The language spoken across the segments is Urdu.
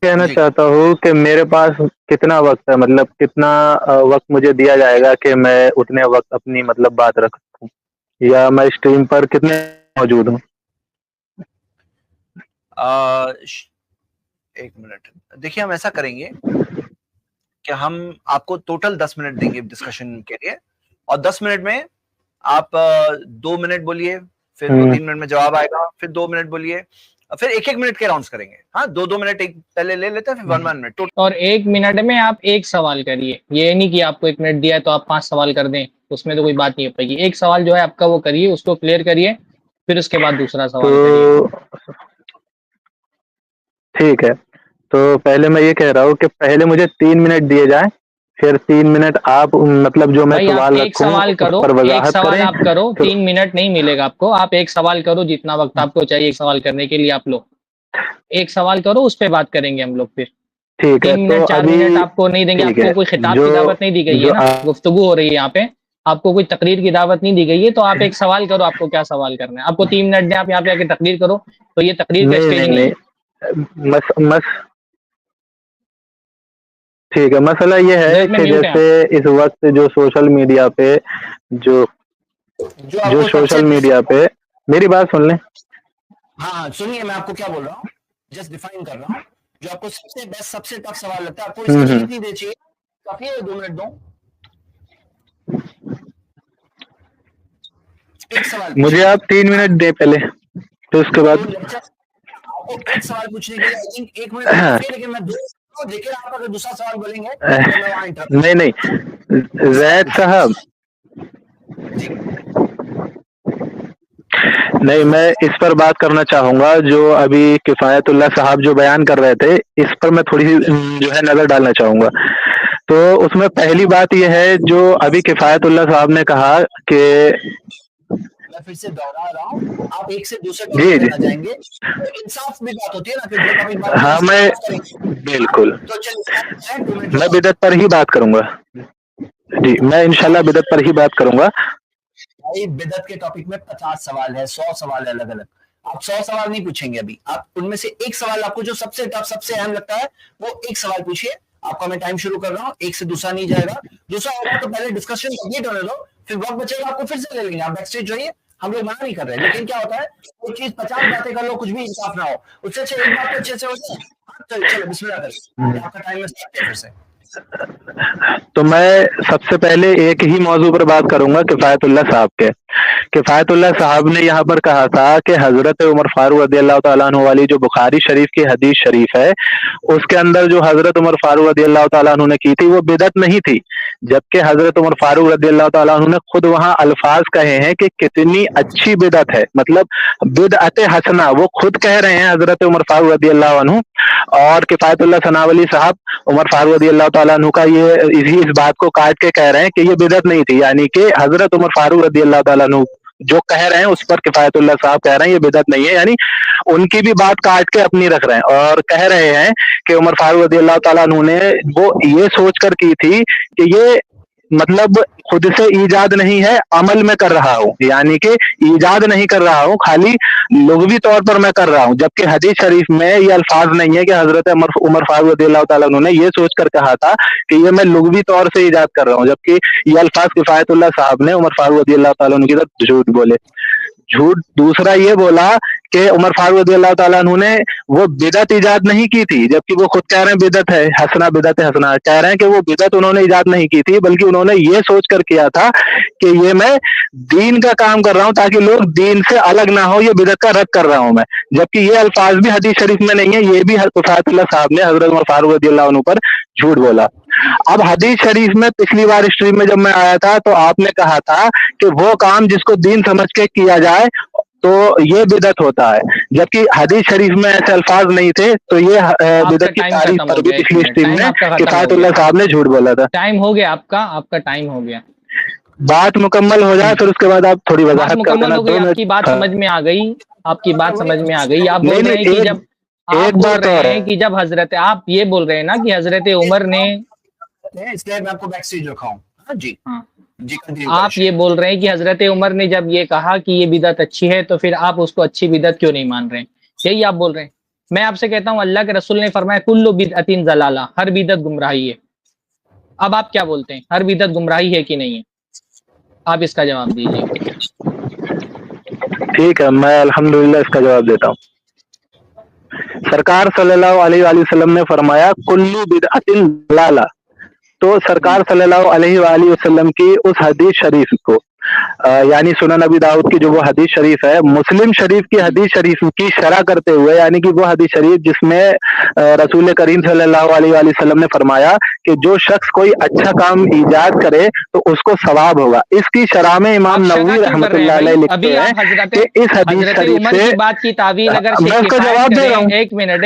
کہنا جی چاہتا ہوں کہ میرے پاس کتنا وقت ہے، مطلب کتنا وقت مجھے دیا جائے گا کہ میں اتنے وقت اپنی مطلب بات رکھ سکوں، یا میں اسٹریم پر کتنے موجود ہوں؟ ایک منٹ، دیکھیے ہم ایسا کریں گے کہ ہم آپ کو ٹوٹل 10 منٹ دیں گے ڈسکشن کے لیے، اور 10 منٹ میں آپ 2 منٹ بولیے، پھر 2-3 منٹ میں جواب آئے گا، پھر 2 منٹ بولیے، پھر 1-1 منٹ کے راؤنڈز کریں گے. ہاں 2-2 منٹ ایک پہلے لے لیتے ہیں، پھر 1-1 منٹ ٹوٹل. اور 1 منٹ میں آپ ایک سوال کریے، یہ نہیں کہ آپ کو 1 منٹ دیا ہے تو آپ 5 سوال کر دیں، اس میں تو کوئی بات نہیں ہو پائے گی. ایک سوال جو ہے آپ کا وہ کریے، اس کو کلیئر کریے، پھر اس کے بعد دوسرا سوال کریے. تو ٹھیک ہے، تو پہلے میں یہ کہہ رہا ہوں کہ پہلے مجھے 3 منٹ دیے جائیں، پھر 3 منٹ آپ مطلب جو میں بھائی آپ سوال ایک رکھوں سوال اس کرو، پر ایک وضاحت سوال کریں. آپ کرو، تو 3 منٹ نہیں ملے گا آپ کو. آپ ایک سوال کرو، جتنا وقت آپ کو چاہیے ایک سوال کرنے کے لیے آپ لو. ایک سوال کرو، اس پہ بات کریں گے ہم لوگ. پھر ٹھیک ہے، 3 تو منٹ 4 ابھی منٹ آپ کو نہیں دیں گے. آپ ٹھیک ہے، کو کوئی خطاب جو کی دعوت نہیں دی گئی ہے جو نا، گفتگو ہو رہی ہے یہاں پہ. آپ کو کوئی تقریر کی دعوت نہیں دی گئی ہے، تو آپ ایک سوال کرو. آپ کو کیا سوال کرنا ہے؟ آپ کو 3 منٹ دیں، آپ یہاں پہ آ کے تقریر کرو، تو یہ تقریر کا نہیں اسٹیج نہیں نہیں ہے. نہیں ٹھیک ہے، مسئلہ یہ ہے حضرت میں کہ میوٹ ہے جیسے آپ. اس وقت جو سوشل میڈیا پہ جو جو آپ جو کو سب سے سوشل میڈیا پہ میری بات سن لیں. ہاں سنیے، میں آپ کو کیا بول رہا ہوں، جسٹ ڈیفائن کر رہا ہوں. جو آپ کو سب سے بیسٹ، سب سے ٹف سوال لگتا ہے، آپ کو اس کے لیے کتنی دیر چاہیے؟ کافی ہے 2 منٹ دو. ایک سوال پوچھیں. مجھے آپ 3 منٹ دیں پہلے، تو اس کے تو بعد لیکچر آپ کو ایک سوال پوچھنے کے لیے I think 1 منٹ تو کافی ہے، لیکن میں 2 کو دیکھ کے آپ اگر دوسرا سوال بولیں گے تو میں وہاں انٹرپٹ. نہیں نہیں سوال زید پوچھیں صاحب، جی. نہیں میں اس پر بات کرنا چاہوں گا جو ابھی کفایت اللہ صاحب جو بیان کر رہے تھے، اس پر میں تھوڑی سی جو ہے نظر ڈالنا چاہوں گا. تو اس میں پہلی بات یہ ہے جو ابھی کفایت اللہ صاحب نے کہا کہ میں پھر سے دوہرا رہا ہوں، آپ ایک سے دوسرے جی ٹاپک پہ جی نہ جائیں گے. انصاف بھی بات ہوتی ہے نا، کہ جو ٹاپک بات ہوتی ہے ہاں اس پہ میں آپ کریں گے. ہاں بالکل تو چلیے 2 منٹ میں لگاؤ. بدعت پر ہی بات کروں گا. جی میں انشاءاللہ بدعت پر ہی بات کروں گا. بھائی بدعت کے ٹاپک میں 50 سوال ہے، 100 سوال ہے الگ الگ. آپ 100 سوال نہیں پوچھیں گے ابھی. آپ ان میں سے ایک سوال آپ کو جو سب سے ٹف، سب سے اہم لگتا ہے، وہ ایک سوال پوچھیے. آپ کا میں ٹائم شروع کر رہا ہوں، ایک سے دوسرا نہیں جائے گا. دوسرا ہوگا تو پہلے ڈسکشن کمپلیٹ ہونے دو، پھر وقت بچے گا آپ کو پھر سے لے لیں گے. آپ بیک اسٹیج رہیے، ہم لوگ منع نہیں کر رہے. لیکن کیا ہوتا ہے، کوئی چیز 50 باتیں کر لو، کچھ بھی انصاف نہ ہو. اس سے اچھا ایک بات تو اچھے سے ہو جائے. چلو بسم اللہ کریں، آپ کا ٹائم ہے پھر سے. تو میں سب سے پہلے ایک ہی موضوع پر بات کروں گا، کفایت اللہ صاحب کے. کفایت اللہ صاحب نے یہاں پر کہا تھا کہ حضرت عمر فاروق رضی اللہ تعالیٰ عنہ والی جو بخاری شریف کی حدیث شریف ہے، اس کے اندر جو حضرت عمر فاروق رضی اللہ تعالیٰ عنہ نے کی تھی وہ بدعت نہیں تھی. جبکہ حضرت عمر فاروق رضی اللہ تعالیٰ عنہ نے خود وہاں الفاظ کہے ہیں کہ کتنی اچھی بدعت ہے، مطلب بدعت حسنہ، وہ خود کہہ رہے ہیں حضرت عمر فاروق رضی اللہ عنہ. اور کفایت اللہ ثناولی صاحب عمر فاروق رضی اللہ تعالیٰ عنہ کا یہ اس بات کو کاٹ کے کہہ رہے ہیں کہ یہ بدعت نہیں تھی، یعنی کہ حضرت عمر فاروق رضی اللہ تعالیٰ عنہ جو کہہ رہے ہیں اس پر کفایت اللہ صاحب کہہ رہے ہیں یہ بدعت نہیں ہے، یعنی ان کی بھی بات کاٹ کے اپنی رکھ رہے ہیں اور کہہ رہے ہیں کہ عمر فاروق رضی اللہ تعالیٰ عنہ نے وہ یہ سوچ کر کی تھی کہ یہ مطلب خود سے ایجاد نہیں ہے، عمل میں کر رہا ہوں، یعنی کہ ایجاد نہیں کر رہا ہوں، خالی لغوی طور پر میں کر رہا ہوں. جبکہ حدیث شریف میں یہ الفاظ نہیں ہے کہ حضرت عمر فاروق رضی اللہ تعالیٰ عنہ نے یہ سوچ کر کہا تھا کہ یہ میں لغوی طور سے ایجاد کر رہا ہوں. جبکہ یہ الفاظ کفایت اللہ صاحب نے عمر فاروق رضی اللہ تعالیٰ عنہ کی طرف جھوٹ بولے. جھوٹ دوسرا یہ بولا کہ عمر فاروق رضی اللہ تعالیٰ عنہ نے وہ بدعت ایجاد نہیں کی تھی، جبکہ وہ خود کہہ رہے ہیں بدعت ہے حسنہ، بدعت حسنہ کہہ رہے ہیں کہ وہ بدعت انہوں نے ایجاد نہیں کی تھی، بلکہ انہوں نے یہ سوچ کر کیا تھا کہ یہ میں دین کا کام کر رہا ہوں تاکہ لوگ دین سے الگ نہ ہو، یہ بدعت کا رد کر رہا ہوں میں. جبکہ یہ الفاظ بھی حدیث شریف میں نہیں ہے، یہ بھی کفایت اللہ صاحب نے حضرت عمر فاروق رضی اللہ عنہ پر جھوٹ بولا. اب حدیث شریف میں پچھلی بار اسٹریم میں جب میں آیا تھا تو آپ نے کہا تھا کہ وہ کام جس کو دین سمجھ کے کیا جائے تو یہ بدعت ہوتا ہے، جبکہ حدیث شریف میں ایسے الفاظ نہیں تھے. تو یہ بدعت کی ٹائم تعریف ختم پر ہو بھی گیا. 1 پچھلی منٹ، اسٹریم ٹائم میں آپ کا ختم کفایت ہو گیا. اللہ صاحب نے جھوٹ بولا تھا. ٹائم ہو گیا آپ کا ٹائم ہو گیا. بات مکمل ہو جائے پھر اس کے بعد آپ تھوڑی بات وضاحت کر مکمل دینا. ہو گئی، 2 آپ منٹ. کی بات سمجھ میں آ گئی. آپ کی بات سمجھ میں آ گئی. آپ نہیں بول رہے ہیں نہیں، کہ جب آپ ایک بول بات اور رہے ہے. ہیں کہ جب حضرت، آپ یہ بول رہے ہیں نا کہ حضرت عمر نے، اس لیے میں آپ کو بیک اسٹیج رکھا ہوں. ہاں جی جی، آپ یہ بول رہے ہیں کہ حضرت عمر نے جب یہ کہا کہ یہ بدعت اچھی ہے تو پھر آپ اس کو اچھی بدعت کیوں نہیں مان رہے ہیں؟ یہی آپ بول رہے ہیں. میں آپ سے کہتا ہوں اللہ کے رسول نے فرمایا کل بدعۃ ضلالہ، ہر بدعت گمراہی ہے. اب آپ کیا بولتے ہیں، ہر بدعت گمراہی ہے کہ نہیں ہے؟ آپ اس کا جواب دیجیے. ٹھیک ہے، میں الحمدللہ اس کا جواب دیتا ہوں. سرکار صلی اللہ علیہ وآلہ وسلم نے فرمایا کل بدعۃ ضلالہ. تو سرکار صلی اللہ علیہ وآلہ وسلم کی اس حدیث شریف کو یعنی سنن نبی داؤد کی جو وہ حدیث شریف ہے، مسلم شریف کی حدیث شریف کی شرح کرتے ہوئے، یعنی کہ وہ حدیث شریف جس میں رسول کریم صلی اللہ علیہ وآلہ وسلم نے فرمایا کہ جو شخص کوئی اچھا کام ایجاد کرے تو اس کو ثواب ہوگا، اس کی شرح میں امام نووی رحمۃ اللہ علیہ لکھتے ہیں کہ اس حدیث شریف سے بات کی تعویل اگر میں اس کا جواب دے رہا ہوں. ایک منٹ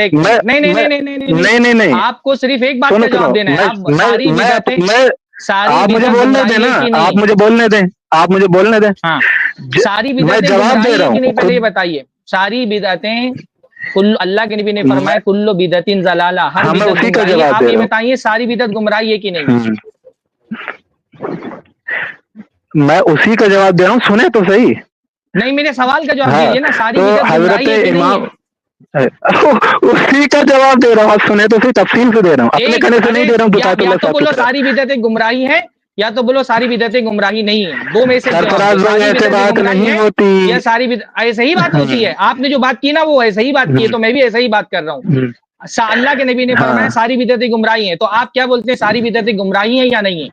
نہیں، آپ کو صرف ایک بات کا جواب دینا ہے. آپ مجھے بولنے دیں نا، آپ مجھے بولنے دیں، آپ مجھے بولنے دیں. ہاں، ساری میں بدعتیں جواب دے رہا گمراہی ہوں. پہلے یہ بتائیے، ساری بدعتیں اللہ کے نبی نے فرمایا کل بدعت ضلالہ، ہر میں بدعت اسی کا گمراہی ہے. جواب آپ دے یہ رہا ہوں. بتائیے ساری بدعت گمراہی ہے کہ نہیں؟ میں اسی کا جواب دے رہا ہوں، سنیں تو صحیح. نہیں، میرے سوال کا جواب ہاں دیجیے نا، ساری تو بدعت حضرت گمراہی ہے کہ نہیں امام ہے؟ اسی کا جواب دے رہا ہوں، آپ سنیں تو صحیح، تفصیل سے دے رہا ہوں، اپنے کہنے سے نہیں دے رہا ہوں کفایت یا اللہ تو صاحب بولو کی طرف. ساری بدعتیں گمراہی ہیں، یا تو بولو ساری بدعتیں گمراہی نہیں ہیں. دو میں سے جواب دو. سرفراز بھائی ساری ایسے بدعتیں بات گمراہی نہیں ہیں ہوتی. یا ساری ایسے ہی بات ہوتی ہے. آپ نے جو بات کی نا وہ ایسے ہی بات کی ہے، تو میں بھی ایسے ہی بات کر رہا ہوں. اللہ کے نبی نے فرمایا ساری بدعتیں گمراہی ہیں، تو آپ کیا بولتے ہیں ساری بدعتیں گمراہی ہیں یا نہیں ہیں؟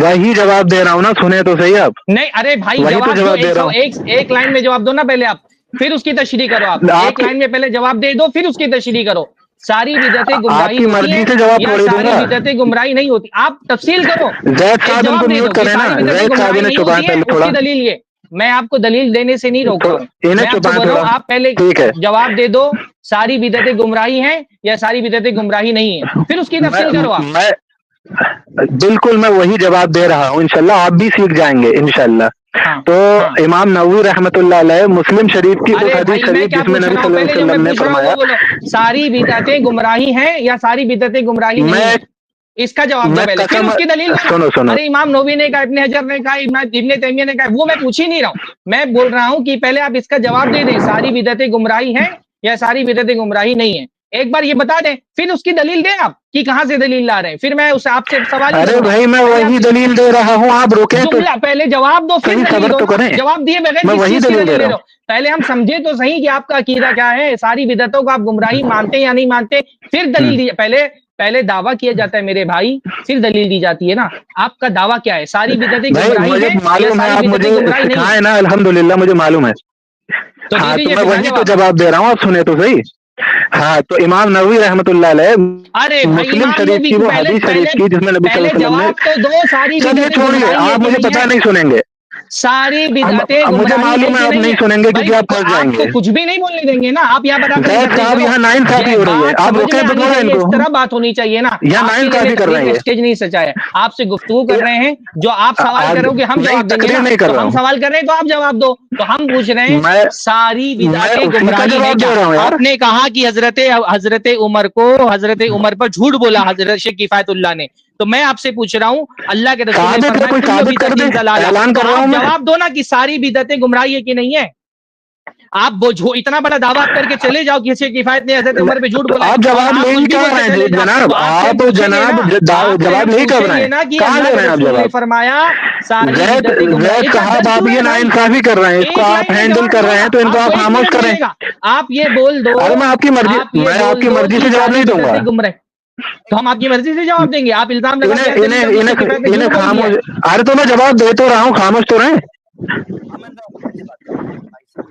وہی جواب دے رہا ہوں نا، سنیں تو صحیح آپ. نہیں، ارے بھائی وہی تو جواب دو. جواب دے رہا ہوں. ایک لائن میں جواب دو نا پہلے آپ، پھر اس کی تشریح کرو. آپ ایک لائن میں پہلے جواب دے دو، پھر اس کی تشریح کرو. ساری بدعتیں آپ گمراہی کی ہوتی مرضی ہیں سے جواب یا تھوڑی دوں ساری گا. بدعتیں گمراہی نہیں ہوتی؟ آپ تفصیل کرو. زید ایک صاحب ان جواب کو دے دو میوٹ کہ کریں نا، ساری بدعتیں زید صاحب گمراہی انہیں نہیں چھپائیں ہوتی ہیں، پہلے اس تھوڑا. کی دلیل یہ. میں آپ کو دلیل دینے سے نہیں روک رہا ہوں، انہیں میں آپ کو چھپائیں بول رہا تھوڑا. ہوں آپ پہلے ٹھیک ہے. جواب دے دو ساری بدعتیں گمراہی ہیں یا ساری بدعتیں گمراہی نہیں ہیں، پھر اس کی تفصیل کرو آپ. میں بالکل میں وہی جواب دے رہا ہوں، انشاءاللہ آپ بھی سیکھ جائیں گے انشاءاللہ. ہاں تو ہاں. امام نووی رحمۃ اللہ علیہ مسلم شریف کی اس ارے حدیث بھائی میں شریف کیا جس میں پوچھ نبی رہا صلی ہوں، اللہ پہلے علیہ جو میں وسلم نے پوچھ رہا ہوں فرمایا. وہ بولو. ساری بدعتیں گمراہی ہیں یا ساری بدعتیں گمراہی نہیں میں ہیں؟ اس کا جواب دو میں پہلے، پھر قسم اس کی دلیل دو نا. سنو ارے امام نووی نے کہا، ابن حجر نے کہا، ابن تیمیہ نے کہا، وہ میں پوچھ ہی نہیں رہا ہوں. میں بول رہا ہوں کہ پہلے آپ اس کا جواب دے دیں ساری بدعتیں گمراہی ہیں یا ساری بدعتیں گمراہی نہیں ہیں. ایک بار یہ بتا دیں، پھر اس کی دلیل دیں آپ کہ کہاں سے دلیل لا رہے ہیں. پھر میں آپ سے سوال ہی ارے کروں گا. بھائی میں پہلے وہی آپ دلیل دے رہا ہوں، آپ روکیں تو جملہ پہلے جواب دو، پھر صحیح، دلیل صبر دو تو نا. کریں. جواب دیے بغیر میں کس وہی چیز کی دلیل دلیل دے دے رہا رہے ہوں. ہو؟ پہلے ہم سمجھے تو صحیح کہ آپ کا عقیدہ کیا ہے، ساری بدعتوں کو آپ گمراہی مانتے یا نہیں مانتے، پھر دلیل دی. پہلے دعویٰ کیا جاتا ہے میرے بھائی، پھر دلیل دی جاتی ہے نا. آپ کا دعویٰ کیا ہے، ساری بدعتیں بھائی گمراہی مجھے ہیں یا معلوم ہے، ساری آپ بدعتیں مجھے گمراہی نہیں ہیں؟ سکھائیں نا، الحمدللہ مجھے معلوم ہے. تو دے ہاں تو دیجیے میں پھر نا وہی تو جواب دے رہا ہوں، آپ سنیں تو صحیح. ہاں تو امام نووی رحمۃ اللہ علیہ ارے بھائی مسلم امام شریف نووی کی کی وہ پہلے حدیث پہلے شریف کی جس میں نبی صلی پہلے اللہ علیہ وسلم نے. جواب تو دو ساری چلیے بدعتیں چھوڑیے، گمراہی ہے آپ کہ مجھے نہیں پتہ ہے؟ نہیں سنیں گے. ساری بدعتیں مجھے گمراہی ہے معلوم کہ آپ نہیں نہیں ہے؟ سنیں گے بھائی کیونکہ آپ پھنس جائیں آپ کو گے. کچھ بھی نہیں بولنے دیں گے نا، آپ یہاں برابری زید تقریر صاحب کرو. یہاں ناانصافی یہ ہو رہی ہے، بات آپ سمجھ روکیں میں تو آنی تھوڑا ان چاہیے، کو. اس طرح بات ہونی چاہیے نا. یہاں آپ کے لیے میں ناانصافی کر تقریر رہے کا ہیں اسٹیج نہیں سجایا. آپ سے گفتگو کر رہے ہیں، جو آپ سوال یہ. کرو گے ہم نہیں جواب دیں گے تقریر نا. نہیں کر تو رہا ہم ہوں، سوال کر رہے ہیں تو آپ جواب دو. تو ہم پوچھ رہے ہیں میں ساری میں بدعتیں اسی کا گمراہی ہے جواب کیا؟ دے رہا ہوں یار. آپ نے کہا کہ حضرت عمر پر جھوٹ بولا حضرت شیخ کفایت اللہ نے. تو میں آپ سے پوچھ رہا ہوں، اللہ کے رسول نے ثابت ہے، فرمایا کوئی کل ثابت کر دے، بدعت ضلالہ. اعلان تو کر رہا آپ ہوں میں. جواب دو نا کہ ساری بدعتیں گمراہی ہے کہ نہیں ہے. آپ اتنا بڑا دعویٰ کر کے چلے جاؤ کہ شیخ کفایت نے حضرت عمر پہ جھوٹ تو بولا ہے، آپ اور جواب آپ لے کچھ بھی کیا بول کے رہے چلے ہیں جاؤ. جناب؟ تو آپ سے ہم آپ پوچھیں گے نا، جناب آپ سے جواب ہم نہیں کر پوچھیں رہے گے ہیں، نا کہ کہاں اللہ لے کے رہے ہیں آپ رسول نے جواب؟ فرمایا ساری بدعتیں گمراہی. زید اتنا ڈر صاحب کیوں آپ ہے یہ بھائی؟ ناانصافی کر رہے ہیں، اس کو ایک آپ لائن میں ہینڈل جواب کر دو رہے نا. ہیں تو ان کو آپ کو آپ ایک خاموش منٹ کریں. ملے گا. آپ یہ بول دو، ارے میں آپ کی مرضی، آپ یہ میں آپ بول کی دو مرضی کہ سے جواب ساری نہیں دوں گا. بدعتیں گمراہ. تو ہم آپ کی مرضی سے جواب دیں گے. آپ الزام لگا کے ایسے نہیں انہیں کہو کہ انہیں شیخ کفایت نے انہیں جھوٹ بول دیا ہے. خاموش. ارے تو میں جواب دے تو رہا ہوں، خاموش تو رہیں. امن بھائی سے بات کریں گے بھائی صاحب.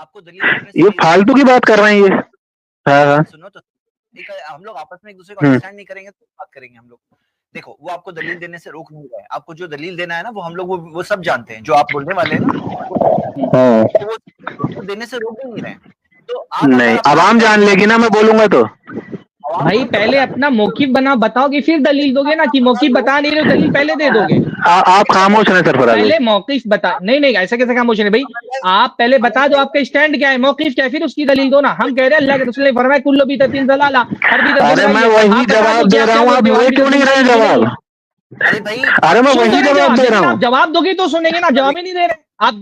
آپ کو دلیل دینے سے یہ نہیں روک فالتو کی بات کر رہے ہیں یہ. ہاں ہاں. بات سنو تو. ہم لوگ آپس میں ایک دوسرے کو انڈرسٹینڈ نہیں کریں گے تو بات کریں گے ہم لوگ. دیکھو وہ آپ کو دلیل دینے سے روک نہیں رہے. آپ کو جو دلیل دینا ہے نا وہ ہم لوگ وہ سب جانتے ہیں، جو آپ بولنے والے ہیں نا وہ دینے سے روک بھی نہیں رہے. تو آپ نہیں، اگر اپنا عوام عقیدہ جان لے گی نا میں بولوں گا تو. عوام بھائی کو کیوں پہلے جانے؟ اپنا موقف بتاؤ گے پھر دلیل دو گے نا، کہ موقف بتا نہیں رہے ہو دلیل پہلے دے دو گے. آپ خاموش ہیں سرفراز بھائی. پہلے موقف بتا. نہیں ایسا کیسے خاموش ہے بھائی؟ آپ پہلے بتا دو آپ کا اسٹینڈ کیا ہے، موقف کیا ہے، پھر اس کی دلیل دو نا. ہم کہہ رہے ہیں اللہ کے رسول نے فرمایا کل بدعت ضلالہ، ہر بدعت ارے گمراہی میں ہے. وہی آپ بتا دو جواب کہ دے آپ رہا کیا ہوں، آپ بولتے ہو، ہر لے کیوں بدعت نہیں رہے گمراہی ہے کہ نہیں جواب؟ ہے؟ ارے بھائی ارے میں سن تو وہی رہے جواب جواب، دے رہا لیکن ہوں. آپ جواب دو گے تو سنیں گے نا. جواب ہی نہیں دے رہے. آپ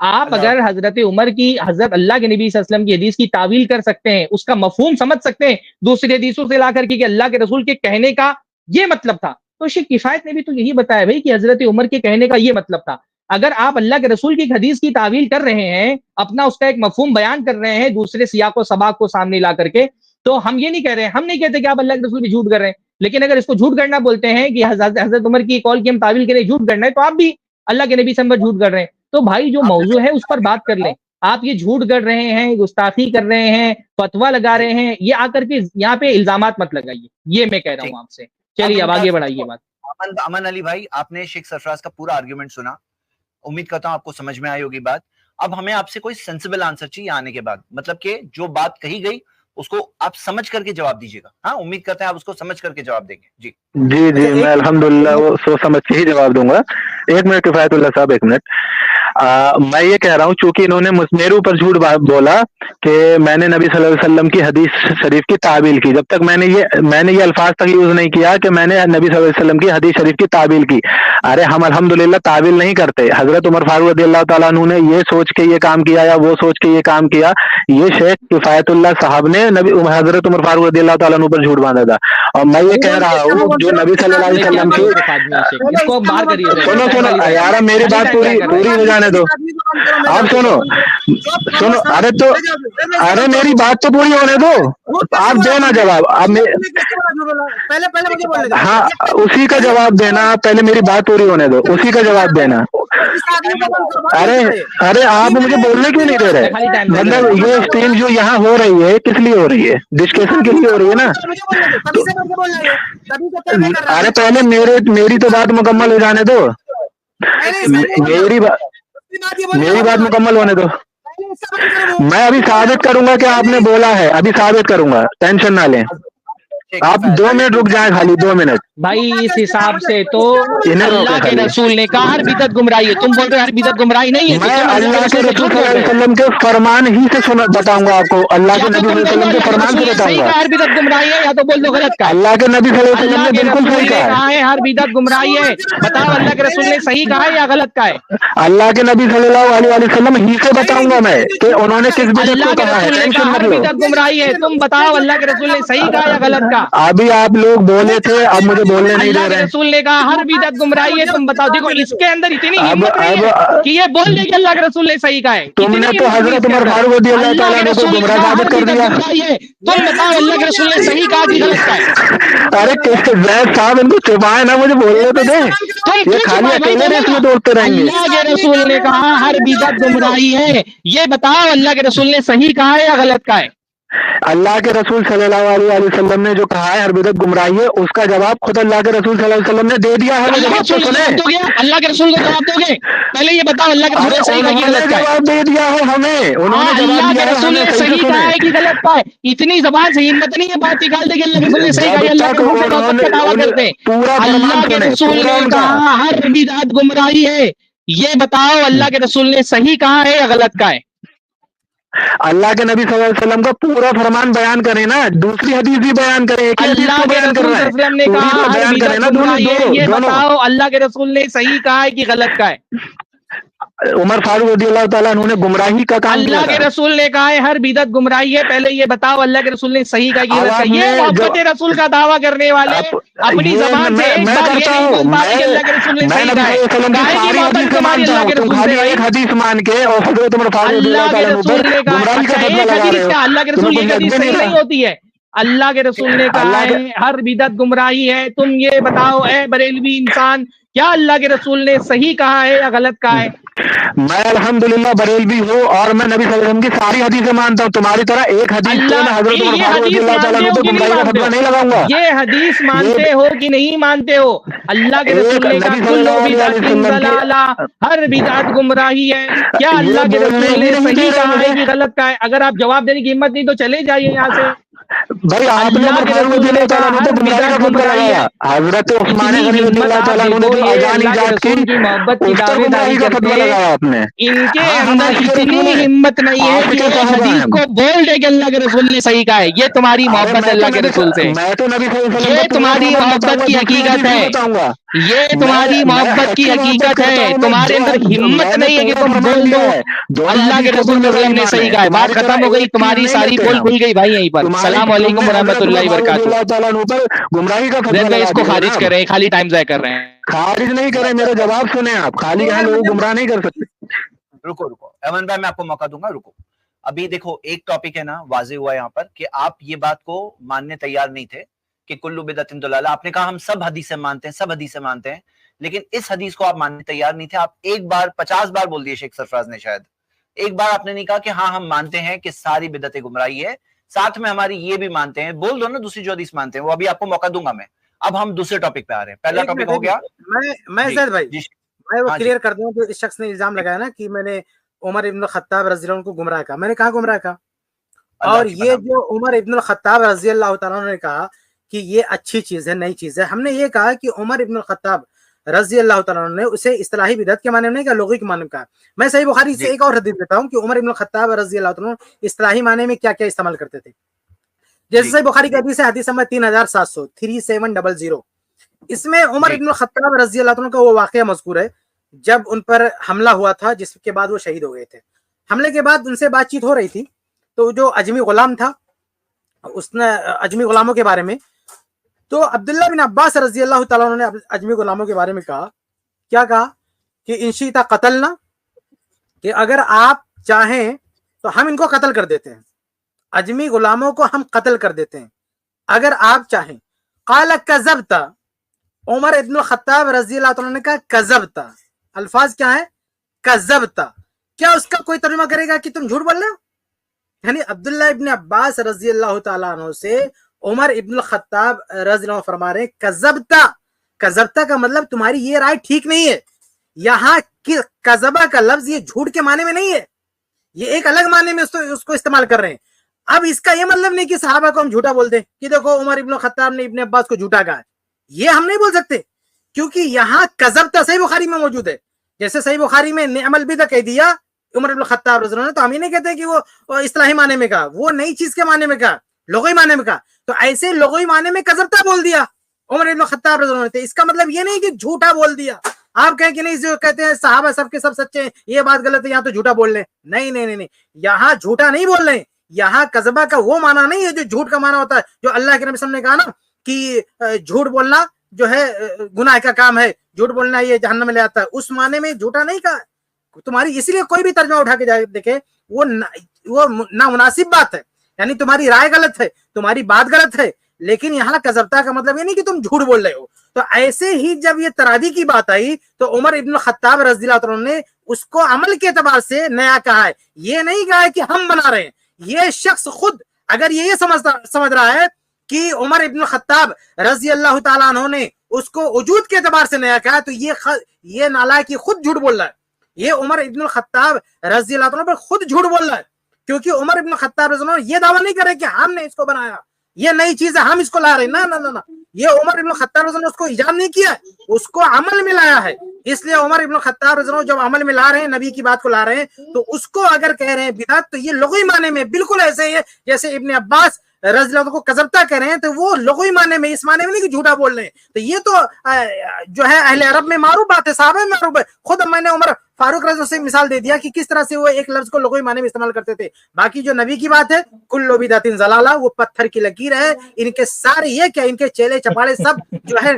آپ اگر حضرت عمر کی حضرت اللہ کے نبی صلی اللہ علیہ وسلم کی حدیث کی تعویل کر سکتے ہیں, اس کا مفہوم سمجھ سکتے ہیں دوسری حدیثوں سے لا کر کے کہ اللہ کے رسول کے کہنے کا یہ مطلب تھا, تو شیخ کفایت نے بھی تو یہی بتایا بھائی کہ حضرت عمر کے کہنے کا یہ مطلب تھا. اگر آپ اللہ کے رسول کی حدیث کی تعویل کر رہے ہیں, اپنا اس کا ایک مفہوم بیان کر رہے ہیں دوسرے سیاق و سباق کو سامنے لا کر کے, تو ہم یہ نہیں کہہ رہے ہیں, ہم نہیں کہتے کہ آپ اللہ کے رسول کی جھوٹ کر رہے ہیں, لیکن اگر اس کو جھوٹ کرنا بولتے ہیں کہ حضرت عمر کی قول کی ہم تعویل کریں جھوٹ کرنا ہے, تو آپ بھی اللہ کے نبی سے جھوٹ کر رہے ہیں. تو بھائی جو موضوع ہے اس پر بات کر لیں. آپ یہ جھوٹ کر رہے ہیں, گستاخی کر رہے ہیں, فتوا لگا رہے ہیں, یہ آ کر کے یہاں پہ الزامات مت لگائیے, یہ میں کہہ رہا ہوں آپ سے. چلیے اب آگے بڑھائیے بات. امن علی بھائی, آپ نے شیخ سرفراز کا پورا آرگیومنٹ سنا, امید کرتا ہوں آپ کو سمجھ میں آئی ہوگی بات. اب ہمیں آپ سے کوئی سینسیبل آنسر چاہیے آنے کے بعد, مطلب کہ جو بات کہی گئی اس کو آپ سمجھ کر کے جواب دیجیے گا. ہاں, امید کرتے ہیں آپ اس کو سمجھ کر کے جواب دیں گے. جی جی میں الحمدللہ وہ سوچ سمجھ کے ہی جواب دوں گا. ایک منٹ کفایت اللہ صاحب, ایک منٹ. میں یہ کہہ رہا ہوں چونکہ انہوں نے میرے اوپر جھوٹ بولا کہ میں نے نبی صلی اللہ علیہ وسلم کی حدیث شریف کی تعویل کی, جب تک میں نے یہ الفاظ تک یوز نہیں کیا کہ میں نے نبی صلی اللہ علیہ وسلم کی حدیث شریف کی تعویل کی. ارے ہم الحمدللہ تعویل نہیں کرتے. حضرت عمر فاروق رضی اللہ تعالیٰ عنہ نے یہ سوچ کے یہ کام کیا یا وہ سوچ کے یہ کام کیا, یہ شیخ کفایت اللہ صاحب نے حضرت عمر فاروق رضی اللہ تعالیٰ عنہ پر جھوٹ باندھا تھا. اور میں یہ کہہ رہا ہوں جو نبی صلی اللہ علیہ وسلم کی, سنو یار میری بات پوری ہو جانے دو. آپ سنو ارے میری بات تو پوری ہونے دو, آپ دینا جواب. ہاں اسی کا جواب دینا, پہلے میری بات پوری ہونے دو, اسی کا جواب دینا. ارے آپ مجھے بولنے کیوں نہیں دے رہے؟ مطلب یہ اسٹریم جو یہاں ہو رہی ہے کس لیے ہو رہی ہے؟ ڈسکشن کے لیے ہو رہی ہے نا. ارے پہلے میری تو بات مکمل ہو جانے دو, میری بات مکمل ہونے دو. میں ابھی ثابت کروں گا کہ آپ نے بولا ہے, ابھی ثابت کروں گا, ٹینشن نہ لیں. آپ 2 منٹ رک جائیں, خالی 2 منٹ. بھائی اس حساب سے تو اللہ کے رسول نے کہا ہر بدعت گمراہی ہے, تم بول رہے ہر بدعت گمراہی نہیں ہے. میں اللہ کے رسول صلی اللہ علیہ وسلم کے فرمان ہی سے بتاؤں گا آپ کو, اللہ کے نبی صلی اللہ علیہ وسلم کے فرمان سے بتاؤں گا. ہر بدعت گمراہی ہے یا تو بول دو غلط کا. اللہ کے نبی صلی اللہ علیہ وسلم نے بالکل صحیح کہا ہے ہر بدعت گمراہی ہے, بتاؤ اللہ کے رسول نے صحیح کہا ہے یا غلط کا ہے. اللہ کے نبی صلی اللہ علیہ وسلم ہی سے بتاؤں گا میں کہ انہوں نے کس بدعت کو کہا ہے. ٹینشن مت لو, بدعت گمراہی ہے, تم بتاؤ اللہ کے رسول نے صحیح کہا یا غلط کا. ابھی آپ لوگ بولے تھے, اب مجھے بولنے نہیں دے رہے. رسول نے کہا ہر بدعت گمراہی ہے, تم بتاؤ. دیکھو اس کے اندر اتنی ہمت نہیں ہے کہ یہ بول دے کہ اللہ کے رسول نے صحیح کہا ہے. تم نے تو حضرت عمر فاروق رضی اللہ تعالیٰ عنہ کو گمراہ ثابت کر دیا. تم بتاؤ اللہ کے رسول نے صحیح کہا کہ غلط کہا ہے. ارے کس زید صاحب ان کو چھپائے نا, مجھے بولنے تو دیں, یہ خالی اکیلے ریس میں دوڑتے رہیں گے. اللہ کے رسول نے کہا ہر بدعت گمراہی ہے, یہ بتاؤ اللہ کے رسول نے صحیح کہا ہے یا غلط کہا ہے. اللہ کے رسول صلی اللہ علیہ وسلم نے جو کہا ہے ہر بدعت گمراہی ہے, اس کا جواب خود اللہ کے رسول صلی اللہ علیہ وسلم نے دے دیا ہے. جواب تو سنیں, اللہ کے رسول کو جواب دو گے, پہلے یہ بتاؤ اللہ کے رسول نے صحیح کہا کہ غلط کہا ہے. جواب دے دیا ہے ہمیں, انہوں نے اللہ کے رسول نے صحیح کہا ہے کہ غلط کہا ہے. اتنی زبان سے ہمت نہیں ہے بات نکال دے کہ اللہ کے رسول نے صحیح کہا ہے, اللہ کے رسول کا دعویٰ کرتے ہیں. اللہ کے رسول نے کہا ہر بدعت گمراہی ہے, یہ بتاؤ اللہ کے رسول نے صحیح کہا ہے یا غلط کہا ہے. اللہ کے نبی صلی اللہ علیہ وسلم کا پورا فرمان بیان کریں نا, دوسری حدیث بھی بیان کریں. اللہ کے رسول صلی اللہ علیہ وسلم نے کہا ہر بدعت گمراہی ہے, یہ بتاؤ اللہ کے رسول نے صحیح کہا ہے کہ غلط کہا ہے. عمر فاروق رضی اللہ تعالیٰ عنہ نے گمراہی کا کام کیا. اللہ کے رسول نے کہا ہے ہر بدعت گمراہی ہے, پہلے یہ بتاؤ اللہ کے رسول نے صحیح کہا کہ غلط کہا. یہ محبت رسول کا دعویٰ کرنے والے اپنی زبان سے ایک بار یہ نہیں بول پاتے کہ اللہ کے رسول نے صحیح کہا ہے. ایک حدیث مان کے اور حضرت عمر فاروق رضی اللہ تعالیٰ عنہ پر گمراہی کا فتویٰ لگا رہے ہو. اللہ کے رسول کی حدیث صحیح نہیں ہوتی ہے. اللہ کے رسول نے کہا ہے ہر بدعت گمراہی ہے, تم یہ بتاؤ اے بریلوی انسان, کیا اللہ کے رسول نے صحیح کہا ہے یا غلط کہا ہے. میں الحمدللہ بریلوی ہوں اور میں نبی صلی اللہ علیہ وسلم کی ساری حدیثیں مانتا ہوں. تمہاری طرح ایک حدیث کو میں حضرت عمر فاروق رضی اللہ تعالیٰ عنہ پر گمراہی کا فتویٰ نہیں لگاؤں گا. یہ حدیث مانتے ہو کہ نہیں مانتے ہو؟ اللہ کے رسول نے کہا کلو بدعت ضلالہ, ہر بدعت گمراہی ہے. کیا اللہ کے رسول نے صحیح کہا ہے کہ غلط کہا ہے؟ اگر آپ جواب دینے کی ہمت نہیں تو چلے جائیے یہاں سے. بھائی آپ نے عمر فاروق رضی اللہ تعالیٰ عنہ پر گمراہی کا فتویٰ لگایا, حضرت عثمان غنی رضی اللہ تعالیٰ عنہ نے جو اذان ایجاد کی محبت کی اس پر گمراہی کا فتویٰ لگایا آپ نے. ان کے اندر اتنی ہمت نہیں ہے کہ حدیث کو بول دے کہ اللہ کے رسول نے صحیح کہا ہے. یہ تمہاری محبت اللہ کے رسول سے, میں تو نبی صلی اللہ علیہ وسلم یہ تمہاری محبت کی حقیقت ہے. یہ تمہاری محبت کی حقیقت ہے، تمہارے اندر ہمت نہیں ہے کہ تم بول دو اللہ کے رسول صلی اللہ علیہ وسلم نے صحیح کہا ہے، بات ختم ہو گئی، تمہاری ساری پول کھل گئی بھائی یہیں پر. السلام علیکم ورحمۃ اللہ وبرکاتہ. گمراہی کا زید بھائی اس کو خارج کر رہے ہیں، خالی ٹائم ضائع کر رہے ہیں. خارج نہیں کریں، میرا جواب سنیں آپ. خالی یہاں لوگ گمراہ نہیں کر سکتے. رکو ایمن بھائی، میں آپ کو موقع دوں گا. رکو ابھی دیکھو ایک ٹاپک ہے نا واضح ہوا یہاں پر کہ آپ یہ بات کو ماننے تیار نہیں تھے کہ کلو بدعت ضلالہ. آپ نے کہا ہم سب حدیثیں مانتے ہیں، سب حدیثیں مانتے ہیں، لیکن اس حدیث کو آپ ماننے تیار نہیں تھے. آپ ایک بار 50 بار بول دیے شیخ سرفراز نے، شاید ایک بار آپ نے نہیں کہا کہ ہاں ہم مانتے ہیں کہ ساری بدعت گمراہی ہے، ساتھ میں ہماری یہ بھی مانتے ہیں. بول دو نا دوسری جو حدیث مانتے ہیں، وہ ابھی آپ کو موقع دوں گا میں. اب ہم دوسرے ٹاپک پہ آ رہے ہیں. پہلا ٹاپک ہو گیا. میں زید بھائی میں وہ کلیئر کر دوں. جو اس شخص نے الزام لگایا نا کہ میں نے عمر ابن الخطاب رضی اللہ عنہ کو گمراہ کہا، میں نے کہا گمراہ کہا. اور یہ جو عمر ابن الخطاب رضی اللہ تعالیٰ عنہ نے کہا کہ یہ اچھی چیز ہے، نئی چیز ہے، ہم نے یہ کہا کہ عمر ابن الخطاب رضی اللہ تعالیٰ عنہ نے اسے اصطلاحی بدعت کے معنی میں نہیں کہا، لغوی کے معنی میں کہا. میں صحیح بخاری سے ایک اور حدیث دیتا ہوں کہ عمر ابن الخطاب رضی اللہ تعالیٰ عنہ اصطلاحی معنی میں کیا کیا استعمال کرتے تھے. جیسے صحیح بخاری کی حدیث ہے، حدیث نمبر 3700 اس میں عمر ابن الخطاب رضی اللہ عنہ کا وہ واقعہ مذکور ہے جب ان پر حملہ ہوا تھا، جس کے بعد وہ شہید ہو گئے تھے. حملے کے بعد ان سے بات چیت ہو رہی تھی، تو جو اجمی غلام تھا اس نے اجمی غلاموں کے بارے میں، تو عبداللہ بن عباس رضی اللہ تعالیٰ عنہ نے اجمی غلاموں کے بارے میں کہا، کیا کہا کہ انشیتا قتلنا، کہ اگر آپ چاہیں تو ہم ان کو قتل کر دیتے ہیں، اجمی غلاموں کو ہم قتل کر دیتے ہیں اگر آپ چاہیں. قال کذبت، عمر ابن الخطاب رضی اللہ عنہ نے کہا کذبت. الفاظ کیا ہے؟ کذبت. کیا اس کا کوئی ترجمہ کرے گا کہ تم جھوٹ بول رہے ہو؟ یعنی عبداللہ ابن عباس رضی اللہ تعالیٰ عنہ سے عمر ابن الخطاب رضی اللہ عنہ فرما رہے ہیں کذبت. کذبت کا مطلب تمہاری یہ رائے ٹھیک نہیں ہے. یہاں کذبہ کا لفظ یہ جھوٹ کے معنی میں نہیں ہے، یہ ایک الگ معنی میں اس کو استعمال کر رہے ہیں. اب اس کا یہ مطلب نہیں کہ صحابہ کو ہم جھوٹا بولتے ہیں کہ دیکھو عمر ابن الخطاب نے ابن عباس کو جھوٹا کہا ہے، یہ ہم نہیں بول سکتے، کیونکہ یہاں کذبت صحیح بخاری میں موجود ہے. جیسے صحیح بخاری میں نعم البدع کہہ دیا عمر ابن الخطاب رضی اللہ عنہ نے، تو ہم یہ نہیں کہتے کہ وہ اصطلاحی معنی میں کہا، وہ نئی چیز کے معنی میں کہا، لغوی معنی میں کہا. تو ایسے لغوی معنی میں کذبتا بول دیا عمر ابن الخطاب رضی اللہ عنہ نے. اس کا مطلب یہ نہیں کہ جھوٹا بول دیا. آپ کہیں کہ نہیں جو کہتے ہیں صحابہ سب کے سب سچے ہیں، یہ بات غلط ہے، یہاں تو جھوٹا بول لیں. نہیں، یہاں جھوٹا نہیں بول رہے. یہاں کذبہ کا وہ معنی نہیں ہے جو جھوٹ کا معنی ہوتا ہے، جو اللہ کے نبی صلی اللہ علیہ وسلم نے کہا نا کہ جھوٹ بولنا جو ہے گناہ کا کام ہے، جھوٹ بولنا یہ جہنم میں لے آتا ہے. اس معنی میں جھوٹا نہیں کہا. تمہاری اسی لیے کوئی بھی ترجمہ اٹھا کے دیکھے وہ نامناسب بات ہے، یعنی تمہاری رائے غلط ہے، تمہاری بات غلط ہے. لیکن یہاں کذبتا کا مطلب یہ نہیں کہ تم جھوٹ بول رہے ہو. تو ایسے ہی جب یہ ترادی کی بات آئی تو عمر ابن الخطاب رضی اللہ عنہ نے اس کو عمل کے اعتبار سے نیا کہا ہے. یہ نہیں کہا ہے کہ ہم بنا رہے ہیں. یہ شخص خود اگر یہ سمجھ رہا ہے کہ عمر ابن الخطاب رضی اللہ تعالیٰ عنہ نے اس کو وجود کے اعتبار سے نیا کہا، تو یہ نالائق کی خود جھوٹ بول رہا ہے. یہ عمر ابن الخطاب رضی اللہ عنہ پر خود جھوٹ بول رہا ہے، کیونکہ عمر ابن الخطاب رضی اللہ عنہ یہ دعویٰ نہیں کر رہے کہ ہم نے اس کو بنایا، یہ نئی چیز ہے، ہم اس کو لا رہے ہیں. نہ، یہ عمر ابن الخطاب رضی اللہ عنہ اس کو ایجاد نہیں کیا، اس کو عمل میں لایا ہے. اس لیے عمر ابن الخطاب رضی اللہ عنہ جب عمل میں لا رہے ہیں، نبی کی بات کو لا رہے ہیں، تو اس کو اگر کہہ رہے ہیں بدعت، تو یہ لغوی معنی میں بالکل ایسے ہی ہے جیسے ابن عباس رضی اللہ عنہ کو کذبتا کہہ رہے ہیں، تو وہ لغوی معنی میں، اس معنی میں نہیں کہ جھوٹا بول رہے ہیں. تو یہ تو جو ہے اہل عرب میں معروف بات ہے، صحابہ میں معروف ہے. خود میں نے عمر فاروق رضی اللہ سے مثال دے دیا کہ کس طرح سے وہ ایک لفظ کو لغوی معنی میں استعمال کرتے تھے. باقی جو نبی کی بات ہے کل بدعت ضلالہ، وہ پتھر کی لکیر ہے. ان کے سارے یہ کیا ان کے چیلے چپاڑے سب جو ہے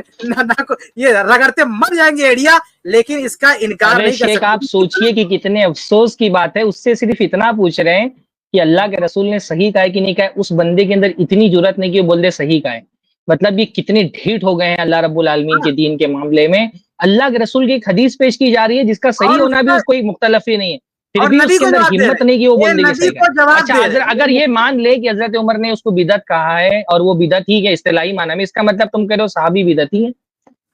یہ رگڑتے مر جائیں گے ایڑیا، لیکن اس کا انکار نہیں کر سکتے. آپ سوچئے کہ کتنے افسوس کی بات ہے. اس سے صرف اتنا پوچھ رہے ہیں کہ اللہ کے رسول نے صحیح کہا ہے کہ نہیں کہا. اس بندے کے اندر اتنی جرات نہیں کہ وہ بول دے صحیح کہا ہے. مطلب یہ کتنے ڈھیٹ ہو گئے ہیں اللہ رب العالمین کے دین کے معاملے میں. اللہ کے رسول کی ایک حدیث پیش کی جا رہی ہے جس کا صحیح ہونا بھی اس کو ایک مختلف ہی نہیں ہے، پھر بھی اس کے اندر ہمت نہیں کہ وہ بول دے کہ صحیح کہا. اچھا اگر یہ مان لے کہ حضرت عمر نے اس کو بدعت کہا ہے اور وہ بدعت ہی ہے اصطلاحی معنی میں، اس کا مطلب تم کہہ رہے ہو صحابی بدعتی ہیں؟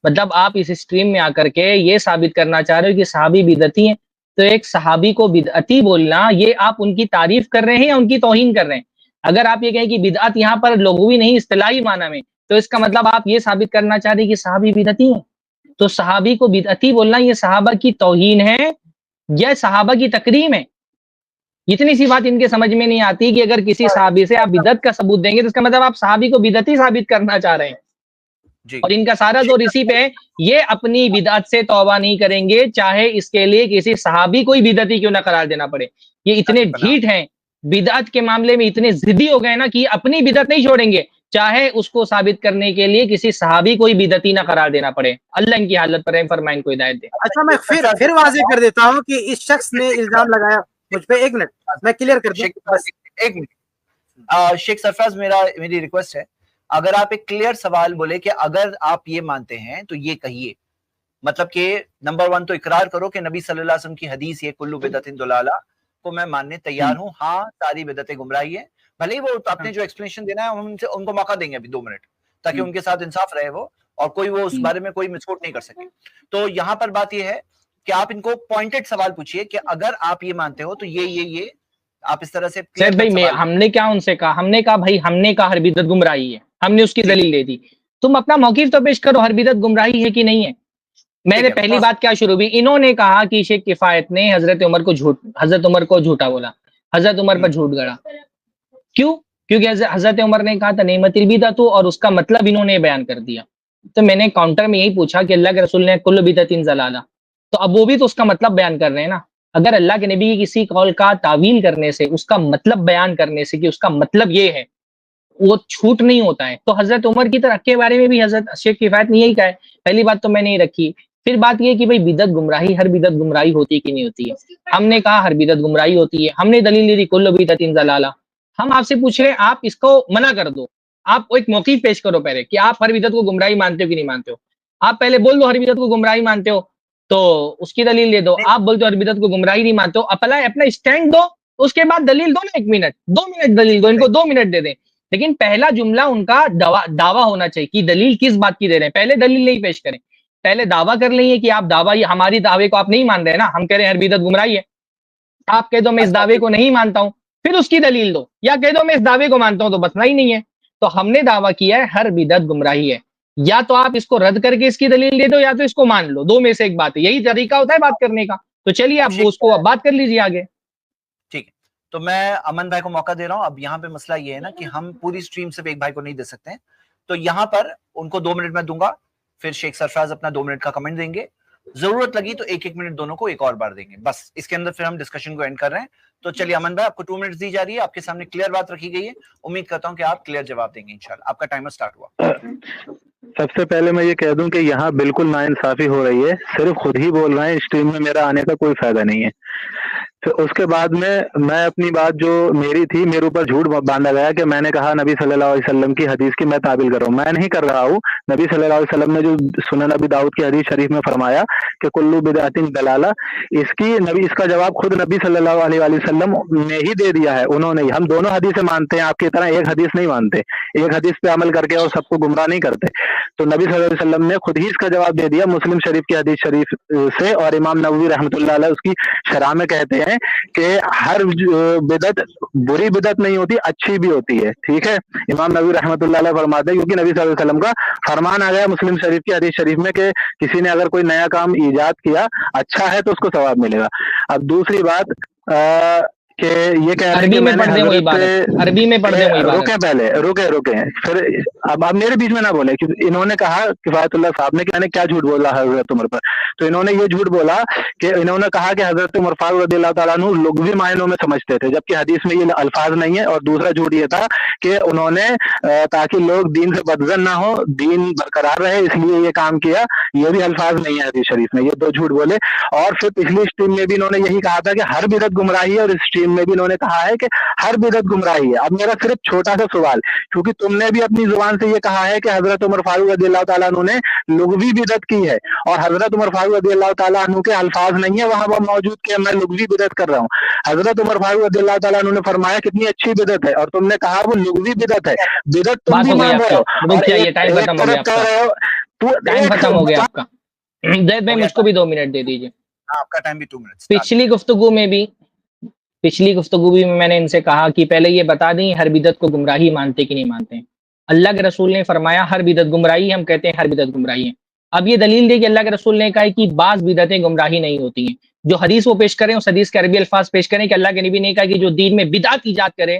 مطلب آپ اس اسٹریم میں آ کر کے یہ ثابت کرنا چاہ رہے ہو کہ صحابی بدعتی ہیں. تو ایک صحابی کو بدعتی بولنا، یہ آپ ان کی تعریف کر رہے ہیں یا ان کی توہین کر رہے ہیں؟ اگر آپ یہ کہیں کہ بدعت یہاں پر لغوی نہیں اصطلاحی معنی میں، تو اس کا مطلب آپ یہ ثابت کرنا چاہ رہے ہیں کہ صحابی بدعتی ہیں. تو صحابی کو بدعتی بولنا یہ صحابہ کی توہین ہے یا صحابہ کی تکریم ہے؟ اتنی سی بات ان کے سمجھ میں نہیں آتی کہ اگر کسی صحابی سے آپ بدعت کا ثبوت دیں گے تو اس کا مطلب آپ صحابی کو بدعتی ثابت کرنا چاہ رہے ہیں. اور ان کا سارا زور اسی پہ ہے، یہ اپنی بدعت سے توبہ نہیں کریں گے چاہے اس کے لیے کسی صحابی کوئی بدعتی کیوں نہ قرار دینا پڑے. یہ اتنے ڈھیٹ ہیں بدعت کے معاملے میں، اتنے ضدی ہو گئے نا کہ اپنی بدعت نہیں چھوڑیں گے چاہے اس کو ثابت کرنے کے لیے کسی صحابی کوئی بدعتی نہ قرار دینا پڑے. اللہ ان کی حالت پر رحم فرمائے، ان کو ہدایت دے. اچھا میں پھر واضح کر دیتا ہوں کہ اس شخص نے الزام لگایا مجھ پہ. ایک منٹ میں کلیئر کر دوں. ایک منٹ شیخ سرفراز، میری ریکویسٹ ہے، اگر آپ ایک کلیئر سوال بولے کہ اگر آپ یہ مانتے ہیں تو یہ کہیے، مطلب کہ نمبر 1 تو اقرار کرو کہ نبی صلی اللہ علیہ وسلم کی حدیث یہ کلو بدعت ضلالہ کو میں ماننے تیار ہوں. ہاں ساری بدعتیں گمراہی ہے. بھلے ہی وہ آپ نے جو ایکسپلینیشن دینا ہے ان کو موقع دیں گے ابھی 2 منٹ تاکہ ان کے ساتھ انصاف رہے وہ، اور کوئی وہ اس بارے میں کوئی مسکوٹ نہیں کر سکے. تو یہاں پر بات یہ ہے کہ آپ ان کو پوائنٹڈ سوال پوچھئے کہ اگر آپ یہ مانتے ہو تو یہ آپ اس طرح سے. سید بھائی ہم نے کیا ان سے کہا؟ ہم نے کہا بھائی ہم نے کہا ہر بدعت گمراہی ہے، ہم نے اس کی دلیل دے دی. تم اپنا موقف تو پیش کرو، ہر بدعت گمراہی ہے کہ نہیں ہے. میں نے پہلی بات کیا شروع بھی، انہوں نے کہا کہ شیخ کفایت نے حضرت عمر کو جھوٹا بولا، حضرت عمر پر جھوٹ گڑا. کیوں؟ کیونکہ حضرت عمر نے کہا تھا نعمت البدعۃ، اور اس کا مطلب انہوں نے بیان کر دیا. تو میں نے کاؤنٹر میں یہی پوچھا کہ اللہ کے رسول نے کل بدعت ضلالہ، تو اب وہ بھی تو اس کا مطلب بیان کر رہے ہیں نا. اگر اللہ کے نبی کی کسی قول کا تعویل کرنے سے، اس کا مطلب بیان کرنے سے کہ اس کا مطلب یہ ہے، وہ چھوٹ نہیں ہوتا ہے. تو حضرت عمر کی طرح کے بارے میں بھی حضرت شیخ کفایت نے یہی کہا ہے. پہلی بات تو میں نے یہ رکھی. پھر بات یہ کہ بھئی بدعت گمراہی، ہر بدعت گمراہی ہوتی ہے کہ نہیں ہوتی ہے. ہم نے کہا ہر بدعت گمراہی ہوتی ہے، ہم نے دلیل دی کل بدعت ضلالہ. ہم آپ سے پوچھ رہے ہیں آپ اس کو منع کر دو، آپ ایک موقف پیش کرو پہلے کہ آپ ہر بدعت کو گمراہی مانتے ہو کہ نہیں مانتے ہو. آپ پہلے بول دو ہر بدعت کو گمراہی مانتے ہو تو اس کی دلیل دے دو. آپ بولتے ہو ہر بدعت کو گمراہی نہیں مانتے ہو، اپنا اسٹینڈ دو، اس کے بعد دلیل دو نا. 1 منٹ 2 منٹ دلیل دو، ان کو 2 منٹ دے دیں. لیکن پہلا جملہ ان کا دعویٰ ہونا چاہیے کہ دلیل کس بات کی دے رہے ہیں. پہلے دلیل نہیں پیش کریں، پہلے دعویٰ کر لیں کہ آپ دعویٰ، ہماری دعوے کو آپ نہیں مان رہے ہیں نا. ہم کہہ رہے ہیں ہر بدعت گمراہی ہے، آپ کہہ دو میں اس دعوے کو نہیں مانتا ہوں، پھر اس کی دلیل دو. یا کہہ دو میں اس دعوے کو مانتا ہوں تو بسنا ہی نہیں ہے. تو ہم نے دعویٰ کیا ہے ہر بدعت گمراہی ہے، یا تو آپ اس کو رد کر کے اس کی دلیل دے دو یا تو اس کو مان لو. 2 میں سے ایک بات ہے، یہی طریقہ ہوتا ہے بات کرنے کا. تو چلیے آپ اس کو بات کر لیجیے آگے. ٹھیک ہے، تو میں امن بھائی کو موقع دے رہا ہوں. اب یہاں پہ مسئلہ یہ ہے نا کہ ہم پوری سٹریم صرف ایک بھائی کو نہیں دے سکتے ہیں. تو یہاں پر ان کو 2 منٹ میں دوں گا، پھر شیخ سرفراز اپنا 2 منٹ کا کمنٹ دیں گے. ضرورت لگی تو 1 منٹ دونوں کو ایک اور بار دیں گے. بس اس کے اندر پھر ہم ڈسکشن کو اینڈ کر رہے ہیں. تو چلیے امن بھائی، آپ کو 2 منٹ دی جا رہی ہے، آپ کے سامنے کلیئر بات رکھی گئی ہے. امید کرتا ہوں کہ آپ کلیئر جواب دیں گے انشاءاللہ. آپ کا ٹائمر سٹارٹ ہوا. سب سے پہلے میں یہ کہہ دوں کہ یہاں بالکل ناانصافی ہو رہی ہے. صرف خود ہی بول رہے ہیں، اسٹریم میں میرا آنے کا کوئی فائدہ نہیں ہے. پھر اس کے بعد میں اپنی بات جو میری تھی، میرے اوپر جھوٹ باندھا گیا کہ میں نے کہا نبی صلی اللہ علیہ وسلم کی حدیث کی میں تعبیل کر رہا ہوں. میں نہیں کر رہا ہوں. نبی صلی اللہ علیہ وسلم نے جو سنن ابی داؤد کی حدیث شریف میں فرمایا کہ کلو بدعت ضلالہ، اس کا جواب خود نبی صلی اللہ علیہ وسلم نے ہی دے دیا ہے. انہوں نے. ہم دونوں حدیثیں مانتے ہیں، آپ کی طرح ایک حدیث نہیں مانتے، ایک حدیث پہ عمل کر کے اور سب کو گمراہ نہیں کرتے. تو نبی صلی اللہ علیہ وسلم نے خود ہی اس کا جواب دے دیا مسلم شریف کی حدیث شریف سے. اور امام نووی رحمۃ اللہ علیہ اس کی شرح میں کہتے ہیں کہ ہر بدعت بری بدعت نہیں ہوتی، اچھی بھی ہوتی ہے. ٹھیک ہے، امام نووی رحمۃ اللہ علیہ فرماتے ہیں کیونکہ نبی صلی اللہ علیہ وسلم کا فرمان آ گیا مسلم شریف کی حدیث شریف میں کہ کسی نے اگر کوئی نیا کام ایجاد کیا اچھا ہے تو اس کو ثواب ملے گا. اب دوسری بات کہ یہ کہہ رہے ہیں کہ میں نے عربی میں پڑھ دیں وہی بات. رکے پہلے رکے پھر اب آپ میرے بیچ میں نہ بولے. انہوں نے کہا کفایت اللہ صاحب نے کہ میں نے کیا جھوٹ بولا حضرت عمر پر. تو انہوں نے یہ جھوٹ بولا کہ انہوں نے کہا کہ حضرت عمر فاروق رضی اللہ تعالیٰ عنہ لغوی معنوں میں سمجھتے تھے، جبکہ حدیث میں یہ الفاظ نہیں ہے. اور دوسرا جھوٹ یہ تھا کہ انہوں نے تاکہ لوگ دین سے بدزن نہ ہو، دین برقرار رہے، اس لیے یہ کام کیا. یہ بھی الفاظ نہیں ہے حدیث شریف میں. یہ 2 جھوٹ بولے. اور پھر پچھلی اسٹریم میں بھی انہوں نے یہی کہا تھا کہ ہر بدعت گمراہی ہے، اور اس اسٹریم میں بھی انہوں نے کہا ہے کہ ہر بدعت گمراہی ہے. اب میرا صرف چھوٹا سا سوال، کیونکہ تم نے بھی اپنی زبان سے یہ کہا ہے کہ حضرت عمر فاروق رضی اللہ تعالیٰ عنہ نے لغوی بدعت کی ہے، اور حضرت عمر فاروق رضی اللہ تعالیٰ عنہ کے الفاظ نہیں ہے وہاں پر موجود کہ میں لغوی بدعت کر رہا ہوں. حضرت عمر فاروق رضی اللہ تعالیٰ عنہ نے فرمایا کتنی اچھی بدعت ہے، اور تم نے کہا وہ لغوی بدعت ہے. بدعت تم بھی مان رہے ہو. ٹائم ختم ہو گیا آپ کا. زید بھائی مجھ کو بھی 2 منٹ دے دیجیے. آپ کا ٹائم بھی 2 منٹ. پچھلی گفتگو بھی میں نے ان سے کہا کہ پہلے یہ بتا دیں ہر بدعت کو گمراہی مانتے کہ نہیں مانتے ہیں. اللہ کے رسول نے فرمایا ہر بدعت گمراہی ہے، ہم کہتے ہیں ہر بدعت گمراہی ہے. اب یہ دلیل دے کہ اللہ کے رسول نے کہا کہ بعض بدعتیں گمراہی نہیں ہوتی ہیں. جو حدیث وہ پیش کریں اس حدیث کے عربی الفاظ پیش کریں کہ اللہ کے نبی نے کہا کہ جو دین میں بدعت ایجاد کرے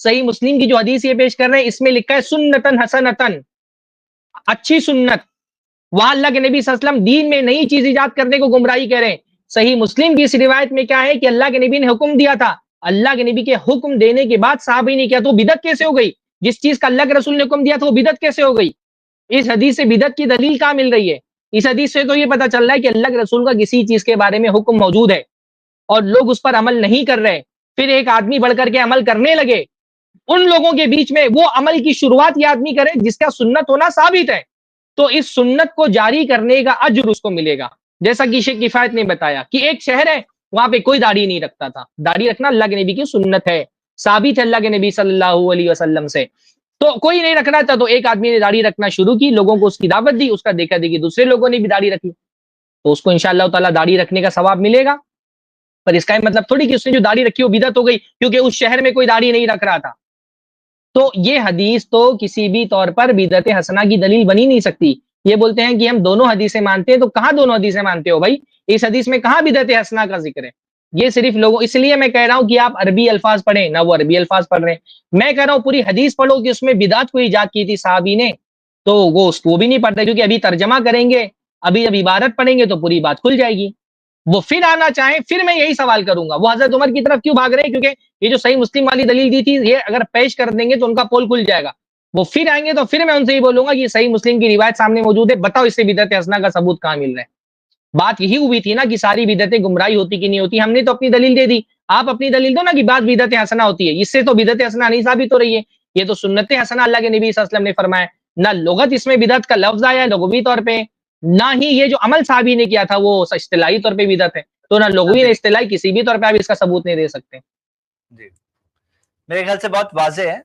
صحیح مسلم کی جو حدیث یہ پیش کر رہے ہیں اس میں لکھا ہے سنتن حسنتن، اچھی سنت. وہاں اللہ کے نبی صلی اللہ علیہ وسلم دین میں نئی چیز ایجاد کرنے کو گمراہی کہہ رہے ہیں. صحیح مسلم کی اس روایت میں کیا ہے کہ اللہ کے نبی نے حکم دیا تھا، اللہ کے نبی کے حکم دینے کے بعد صحابی نے کیا تو بدعت کیسے ہو گئی؟ جس چیز کا اللہ کے رسول نے حکم دیا تھا وہ بدعت کیسے ہو گئی؟ اس حدیث سے بدعت کی دلیل کہاں مل رہی ہے؟ اس حدیث سے تو یہ پتہ چل رہا ہے کہ اللہ کے رسول کا کسی چیز کے بارے میں حکم موجود ہے اور لوگ اس پر عمل نہیں کر رہے، پھر ایک آدمی بڑھ کر کے عمل کرنے لگے. ان لوگوں کے بیچ میں وہ عمل کی شروعات یہ آدمی کرے جس کا سنت ہونا ثابت ہے، تو اس سنت کو جاری کرنے کا اجر اس کو ملے گا. جیسا کہ شیخ کفایت نے بتایا کہ ایک شہر ہے وہاں پہ کوئی داڑھی نہیں رکھتا تھا، داڑھی رکھنا اللہ کے نبی کی سنت ہے، ثابت ہے اللہ کے نبی صلی اللہ علیہ وسلم سے. تو کوئی نہیں رکھ رہا تھا تو ایک آدمی نے داڑھی رکھنا شروع کی، لوگوں کو اس کی دعوت دی، اس کا دیکھا دیکھی دوسرے لوگوں نے بھی داڑھی رکھی، تو اس کو انشاءاللہ تعالیٰ داڑھی رکھنے کا ثواب ملے گا. پر اس کا مطلب تھوڑی کہ اس نے جو داڑھی رکھی وہ بدعت ہو گئی کیونکہ اس شہر میں کوئی داڑھی نہیں رکھ رہا تھا. تو یہ حدیث تو کسی بھی طور پر بدعت حسنہ کی دلیل بنی نہیں سکتی. یہ بولتے ہیں کہ ہم دونوں حدیثیں مانتے ہیں، تو کہاں دونوں حدیثیں مانتے ہو بھائی؟ اس حدیث میں کہاں بدعت حسنہ کا ذکر ہے؟ یہ صرف لوگوں، اس لیے میں کہہ رہا ہوں کہ آپ عربی الفاظ پڑھیں، نہ وہ عربی الفاظ پڑھ رہے ہیں. میں کہہ رہا ہوں پوری حدیث پڑھو کہ اس میں بدعت کو ایجاد کی تھی صحابی نے، تو وہ اس کو بھی نہیں پڑھتے کیونکہ ابھی ترجمہ کریں گے، ابھی جب عبارت پڑھیں گے تو پوری بات کھل جائے گی. وہ پھر آنا چاہیں پھر میں یہی سوال کروں گا، وہ حضرت عمر کی طرف کیوں بھاگ رہے ہیں؟ کیونکہ یہ جو صحیح مسلم والی دلیل دی تھی یہ اگر پیش کر دیں گے تو ان کا پول کھل جائے گا. وہ پھر آئیں گے تو پھر میں ان سے یہ بولوں گا کہ صحیح مسلم کی روایت سامنے موجود ہے، بتاؤ اس سے بدعت حسنہ کا ثبوت کہاں مل رہا ہے. بات یہی ہوئی تھی نا کہ ساری بدعتیں گمراہی ہوتی کہ نہیں ہوتی، ہم نے تو اپنی دلیل دے دی، آپ اپنی دلیل دو نا کہ بات بدعت حسنہ ہوتی ہے. اس سے تو بدعت حسنہ نہیں ثابت ہو رہی ہے، یہ تو سنت حسنہ اللہ کے نبی صلی اللہ علیہ وسلم نے فرمایا. نہ لغت اس میں بدعت کا لفظ آیا ہے لغوی طور پہ، نہ ہی یہ جو عمل صحابی نے کیا تھا وہ اصطلاحی طور پہ بدعت ہے. تو نہ لغوی نہ اصطلاحی کسی بھی طور پہ آپ اس کا ثبوت نہیں دے سکتے. جی میرے خیال سے بہت واضح ہے.